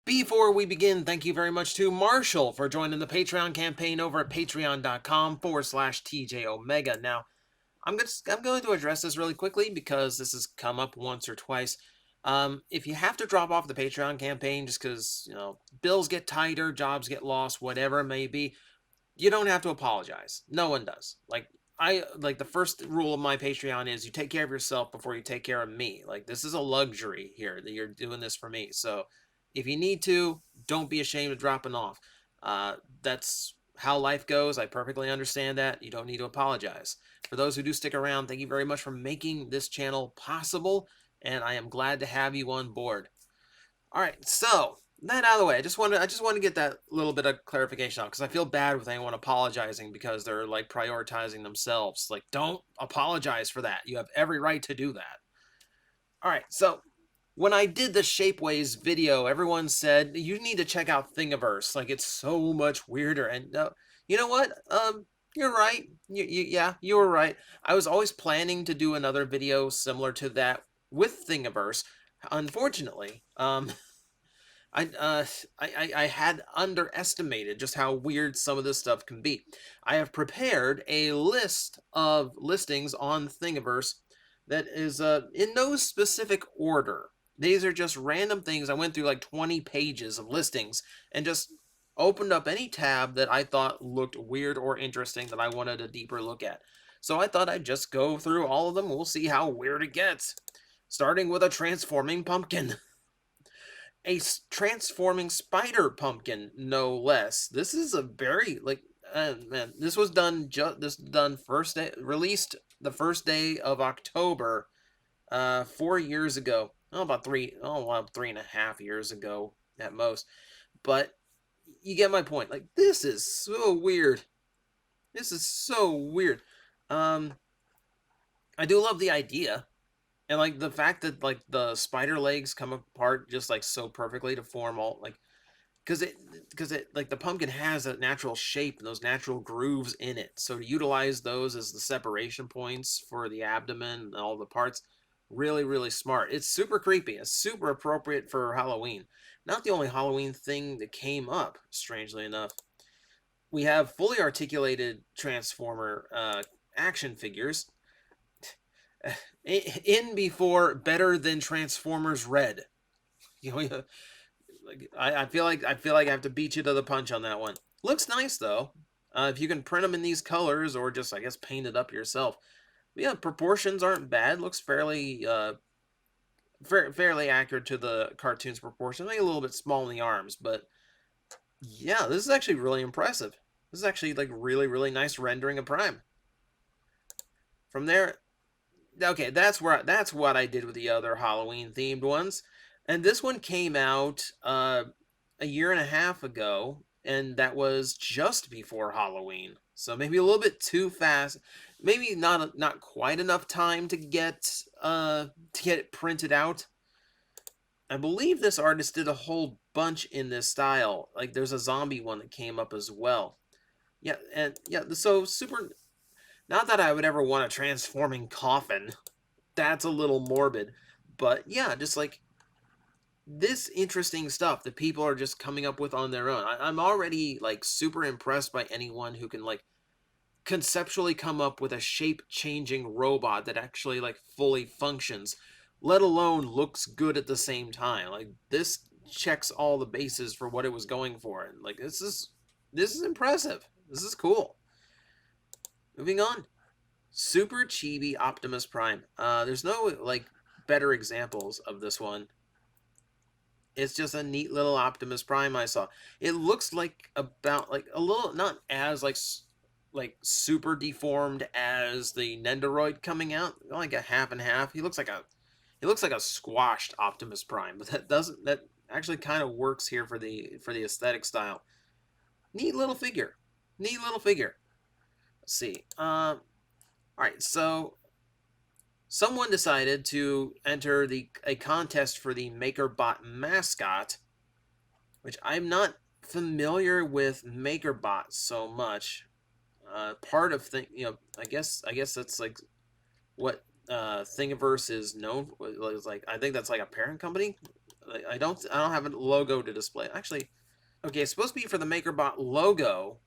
Before we begin, thank you very much to Marshall for joining the Patreon campaign over at patreon.com/TJOmega. Now, I'm going to address this really quickly because this has come up once or twice. If you have to drop off the Patreon campaign just because, bills get tighter, jobs get lost, whatever it may be, you don't have to apologize. No one does. Like the first rule of my Patreon is you take care of yourself before you take care of me. Like, this is a luxury here that you're doing this for me. So if you need to, don't be ashamed of dropping off. That's how life goes. I perfectly understand that. You don't need to apologize. For those who do stick around, thank you very much for making this channel possible, and I am glad to have you on board. All right, so that out of the way, I just want to get that little bit of clarification out because I feel bad with anyone apologizing because they're like prioritizing themselves. Like, don't apologize for that. You have every right to do that. All right, so when I did the Shapeways video, everyone said you need to check out Thingiverse. Like, it's so much weirder. And you know what? You're right. Yeah, you were right. I was always planning to do another video similar to that with Thingiverse. Unfortunately, I, uh, I had underestimated just how weird some of this stuff can be. I have prepared a list of listings on Thingiverse that is in no specific order. These are just random things. I went through like 20 pages of listings and just opened up any tab that I thought looked weird or interesting that I wanted a deeper look at. So I thought I'd just go through all of them. We'll see how weird it gets. Starting with a transforming pumpkin. A transforming spider pumpkin, no less. This is a very man. This was done first day released the first day of October, 4 years ago. Oh, about well, 3.5 years ago at most. But you get my point. Like, this is so weird. This is so weird. Um, I do love the idea. And like the fact that like the spider legs come apart just like so perfectly to form all like because it like the pumpkin has a natural shape and those natural grooves in it. So to utilize those as the separation points for the abdomen and all the parts, really smart. It's super creepy. It's super appropriate for Halloween. Not the only Halloween thing that came up, strangely enough. We have fully articulated Transformer action figures in before better than Transformers Red. You know, like I feel like I have to beat you to the punch on that one. Looks nice though. If you can print them in these colors or just I guess paint it up yourself. But yeah, proportions aren't bad. Looks fairly fairly accurate to the cartoon's proportions. Maybe a little bit small in the arms, but yeah, this is actually really impressive. This is actually like really nice rendering of Prime. From there, okay, that's what I did with the other Halloween themed ones, and this one came out a year and a half ago, and that was just before Halloween. So maybe a little bit too fast. Maybe not quite enough time to get it printed out. I believe this artist did a whole bunch in this style. Like there's a zombie one that came up as well. Yeah, and yeah, so super. Not that I would ever want a transforming coffin. That's a little morbid, but yeah, just like this interesting stuff that people are just coming up with on their own. I'm already like super impressed by anyone who can like conceptually come up with a shape changing robot that actually like fully functions, let alone looks good at the same time. Like, this checks all the bases for what it was going for, and like this is impressive. This is cool. Moving on. Super Chibi Optimus Prime. There's no like better examples of this one. It's just a neat little Optimus Prime I saw. It looks like about like a little not as like super deformed as the Nendoroid coming out, like a half and half. He looks like a squashed Optimus Prime, but that actually kind of works here for the aesthetic style. Neat little figure. Neat little figure. Let's see. All right, so someone decided to enter a contest for the Makerbot Mascot, which I'm not familiar with Makerbot so much. Part of I guess that's like what Thingiverse is known for. Like, I think that's like a parent company I don't have a logo to display. Actually, okay, it's supposed to be for the Makerbot logo,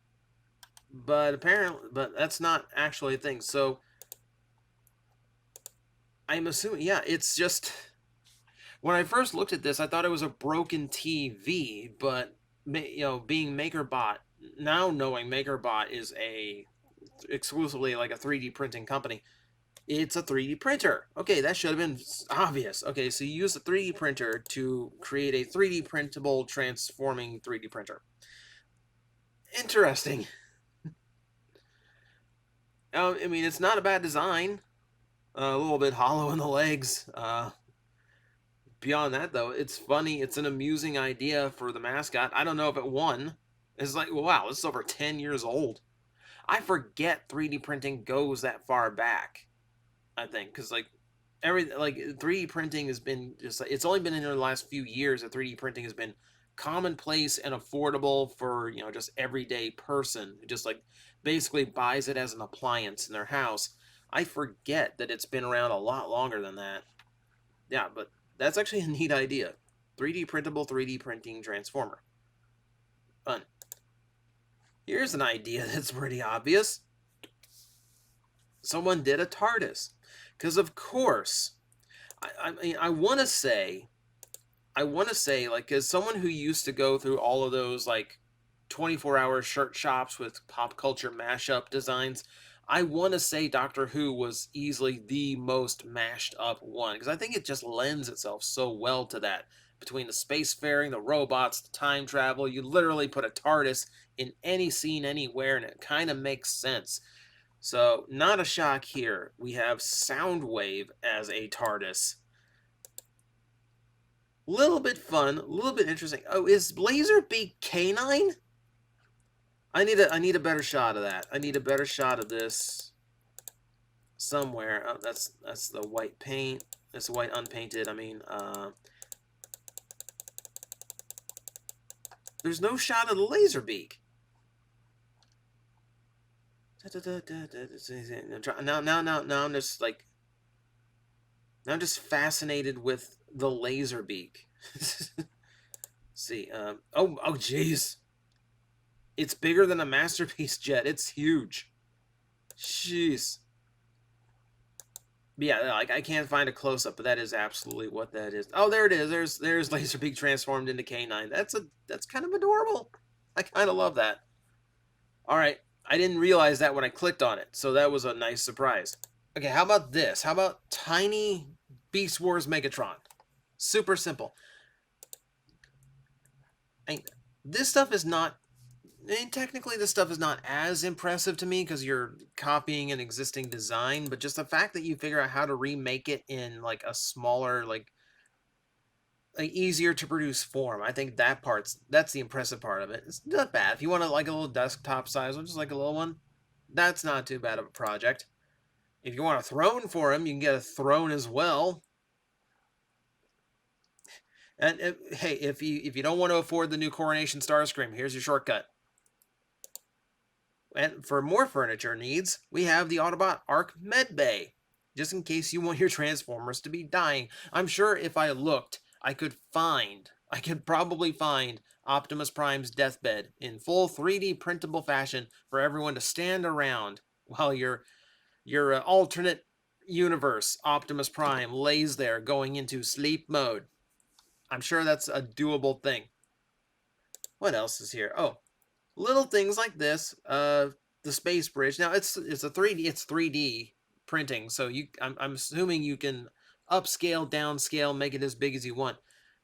but apparently, that's not actually a thing. So I'm assuming, yeah, it's just when I first looked at this, I thought it was a broken TV, but being Makerbot, now knowing Makerbot is a exclusively like a 3D printing company, it's a 3D printer. Okay, that should have been obvious. Okay, so you use a 3D printer to create a 3D printable transforming 3D printer. Interesting. I mean, it's not a bad design. A little bit hollow in the legs. Beyond that, though, it's funny. It's an amusing idea for the mascot. I don't know if it won. It's like, wow, this is over 10 years old. I forget 3D printing goes that far back. I think because every 3D printing has been just it's only been in the last few years that 3D printing has been commonplace and affordable for just everyday person who just basically buys it as an appliance in their house. I forget that it's been around a lot longer than that. Yeah, but that's actually a neat idea. 3D printable 3D printing transformer. Fun. Here's an idea that's pretty obvious. Someone did a TARDIS. Because of course, I mean, I want to say, like, as someone who used to go through all of those, like, 24-hour shirt shops with pop culture mashup designs, I want to say Doctor Who was easily the most mashed up one, because I think it just lends itself so well to that. Between the spacefaring, the robots, the time travel, you literally put a TARDIS in any scene, anywhere, and it kind of makes sense. So, not a shock here. We have Soundwave as a TARDIS. Little bit fun, a little bit interesting. Oh, is Laserbeak canine? I need a better shot of that. I need a better shot of this somewhere. Oh, that's the white paint. That's white unpainted. I mean, there's no shot of the Laserbeak. Now I'm just like, now I'm just fascinated with the Laserbeak. See, oh, jeez. It's bigger than a Masterpiece jet. It's huge. Jeez. But yeah, like I can't find a close up, but that is absolutely what that is. Oh, there it is. There's Laserbeak transformed into K9. That's kind of adorable. I kind of love that. All right, I didn't realize that when I clicked on it, so that was a nice surprise. Okay, how about this? How about tiny Beast Wars Megatron? Super simple. This stuff is not. Technically, this stuff is not as impressive to me because you're copying an existing design, but just the fact that you figure out how to remake it in like a smaller, like easier to produce form, I think that's the impressive part of it. It's not bad. If you want to like a little desktop size one, just like a little one, that's not too bad of a project. If you want a throne for him, you can get a throne as well. And hey, if you don't want to afford the new Coronation Starscream, here's your shortcut. And for more furniture needs, we have the Autobot Arc Med Bay, just in case you want your Transformers to be dying. I'm sure if I looked, I could probably find Optimus Prime's Deathbed in full 3D printable fashion for everyone to stand around while your alternate universe Optimus Prime lays there going into sleep mode. I'm sure that's a doable thing. What else is here? Oh, little things like this. The space bridge. Now it's a 3D printing, so I'm assuming you can upscale, downscale, make it as big as you want.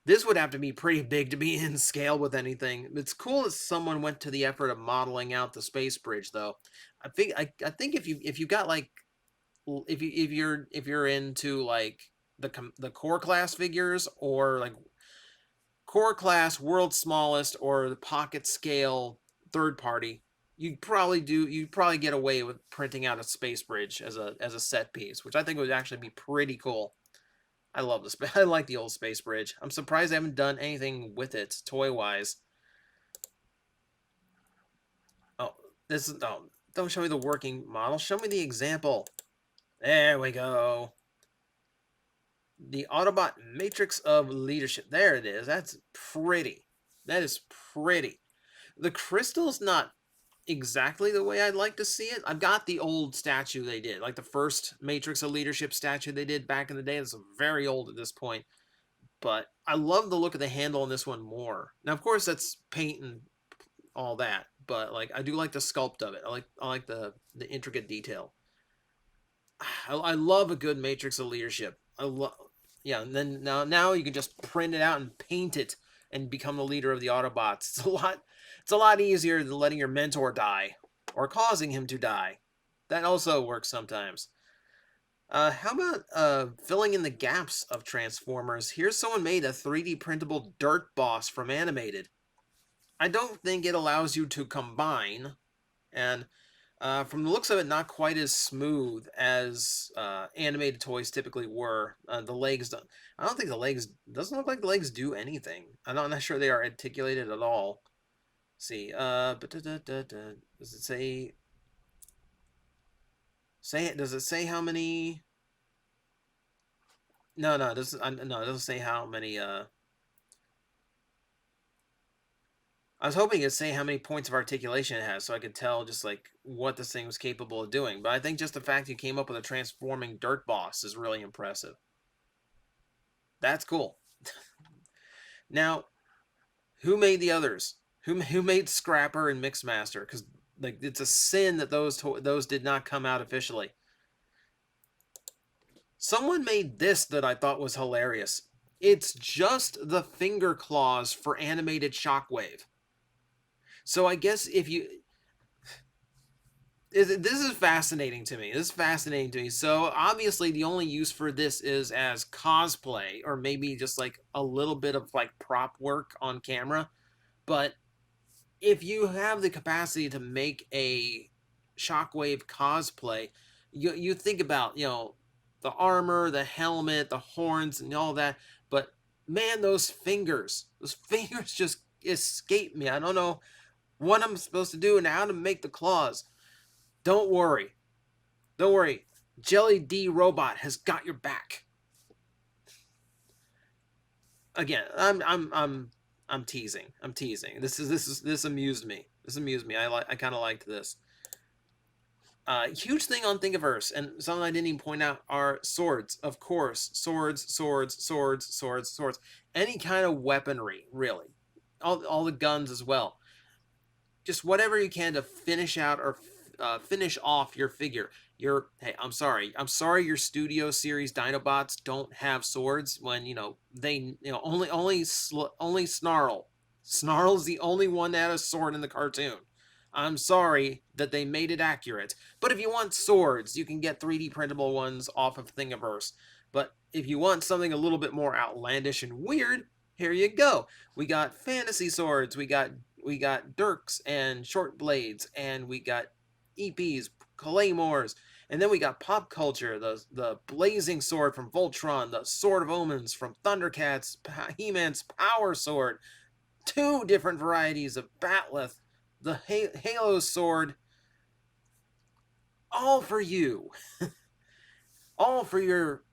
This would have to be pretty big to be in scale with anything. It's cool that someone went to the effort of modeling out the space bridge, though. I think if you got like if you're into like the core class figures or like core class, world's smallest, or the pocket scale third party, you'd probably get away with printing out a space bridge as a set piece, which I think would actually be pretty cool. I love this. I like the old space bridge. I'm surprised I haven't done anything with it toy wise. Oh, this is don't show me the working model. Show me the example. There we go. The Autobot Matrix of Leadership. There it is. That's pretty. That is pretty. The crystal's not exactly the way I'd like to see it. I've got the old statue they did, like the first Matrix of Leadership statue they did back in the day. It's very old at this point, but I love the look of the handle on this one more. Now, of course, that's paint and all that, but like I do like the sculpt of it. I like the intricate detail. I love a good Matrix of Leadership. I love, yeah. And then now you can just print it out and paint it and become the leader of the Autobots. It's a lot easier than letting your mentor die or causing him to die. That also works sometimes. How about filling in the gaps of Transformers? Here's someone made a 3D printable dirt boss from Animated. I don't think it allows you to combine, and from the looks of it, not quite as smooth as animated toys typically were. The legs don't. I don't think the legs doesn't look like the legs do anything. I'm not sure they are articulated at all. Let's see, does it say? Does it say how many? No, no, it doesn't. No, it doesn't say how many. I was hoping it'd say how many points of articulation it has so I could tell just like what this thing was capable of doing. But I think just the fact you came up with a transforming dirt boss is really impressive. That's cool. Now, who made the others? Who made Scrapper and Mixmaster? Because like it's a sin that those did not come out officially. Someone made this that I thought was hilarious. It's just the finger claws for animated Shockwave. So I guess if you this is fascinating to me. This is fascinating to me. So obviously the only use for this is as cosplay or maybe just like a little bit of like prop work on camera. But if you have the capacity to make a Shockwave cosplay, you think about, the armor, the helmet, the horns and all that, but man, those fingers just escape me. I don't know what I'm supposed to do and how to make the claws. Don't worry. Don't worry. Jelly D Robot has got your back. Again, I'm teasing. I'm teasing. This amused me. This amused me. I kind of liked this. Huge thing on Thingiverse, and something I didn't even point out are swords. Of course, swords. Any kind of weaponry, really. All the guns as well. Just whatever you can to finish out or finish off your figure. Hey, I'm sorry your Studio Series Dinobots don't have swords when they only Snarl's the only one that had a sword in the cartoon. I'm sorry that they made it accurate, but if you want swords, you can get 3D printable ones off of Thingiverse. But if you want something a little bit more outlandish and weird, here you go. We got fantasy swords, we got dirks and short blades, and we got EPs, claymores, and then we got pop culture, the blazing sword from Voltron, the sword of omens from Thundercats, He-Man's power sword, two different varieties of Batleth, the Halo sword, all for you, all for your,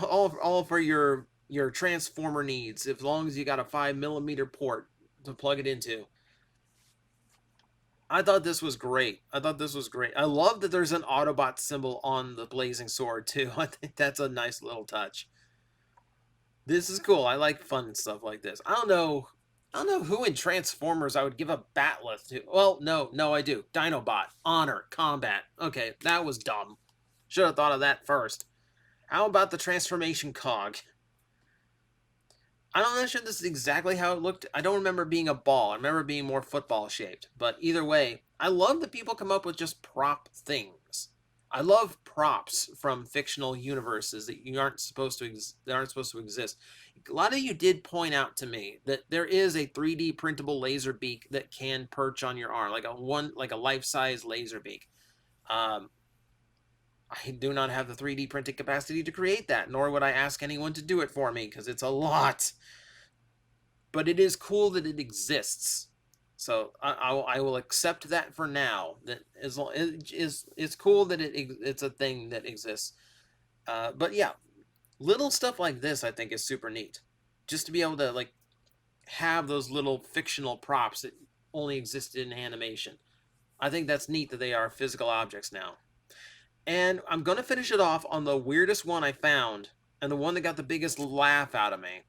all for your Transformer needs, as long as you got a 5mm port to plug it into. I thought this was great. I love that there's an Autobot symbol on the blazing sword too. I think that's a nice little touch. This is cool. I like fun stuff like this. I don't know who in Transformers I would give a Batleth to. Well, no, I do. Dinobot, Honor, Combat. Okay, that was dumb. Should have thought of that first. How about the transformation cog? I'm not sure this is exactly how it looked. I don't remember it being a ball. I remember it being more football shaped. But either way, I love that people come up with just prop things. I love props from fictional universes that aren't supposed to exist. A lot of you did point out to me that there is a 3D printable laser beak that can perch on your arm, like a life-size laser beak. Um, I do not have the 3D printing capacity to create that, nor would I ask anyone to do it for me because it's a lot. But it is cool that it exists. So I will accept that for now. That as it's cool that it's a thing that exists. But yeah, Little stuff like this, I think, is super neat. Just to be able to, like, have those little fictional props that only existed in animation. I think that's neat that they are physical objects now. And I'm going to finish it off on the weirdest one I found, and the one that got the biggest laugh out of me.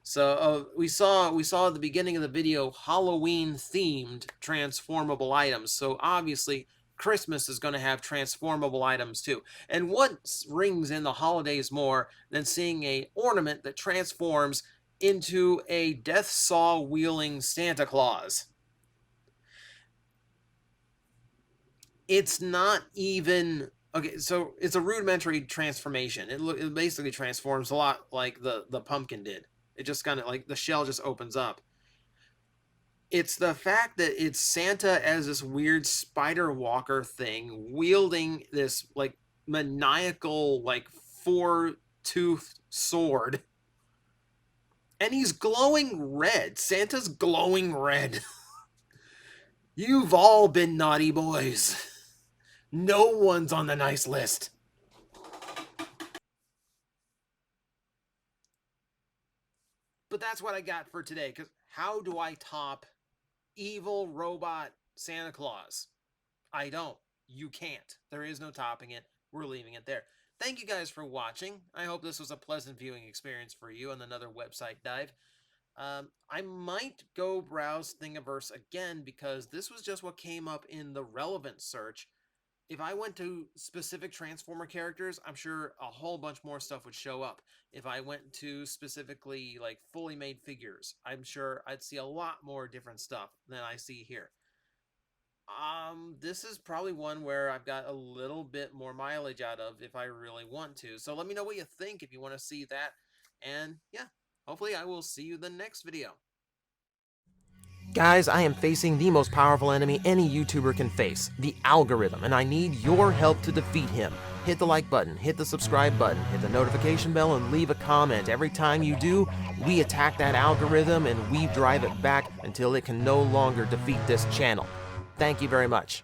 So we saw at the beginning of the video Halloween themed transformable items. So obviously Christmas is going to have transformable items too. And what rings in the holidays more than seeing a ornament that transforms into a death saw wielding Santa Claus? It's not even okay. So it's a rudimentary transformation. It basically transforms a lot like the pumpkin did. It just kind of like the shell just opens up. It's the fact that it's Santa as this weird spider walker thing wielding this like maniacal like four-toothed sword. And he's glowing red. Santa's glowing red. You've all been naughty boys. No one's on the nice list. But that's what I got for today, because how do I top evil robot Santa Claus? I don't. You can't. There is no topping it. We're leaving it there. Thank you guys for watching. I hope this was a pleasant viewing experience for you on another website dive. I might go browse Thingiverse again because this was just what came up in the relevant search. If I went to specific Transformer characters, I'm sure a whole bunch more stuff would show up. If I went to specifically like fully made figures, I'm sure I'd see a lot more different stuff than I see here. This is probably one where I've got a little bit more mileage out of if I really want to. So let me know what you think if you want to see that. And yeah, hopefully I will see you in the next video. Guys, I am facing the most powerful enemy any YouTuber can face, the algorithm, and I need your help to defeat him. Hit the like button, hit the subscribe button, hit the notification bell, and leave a comment. Every time you do, we attack that algorithm and we drive it back until it can no longer defeat this channel. Thank you very much.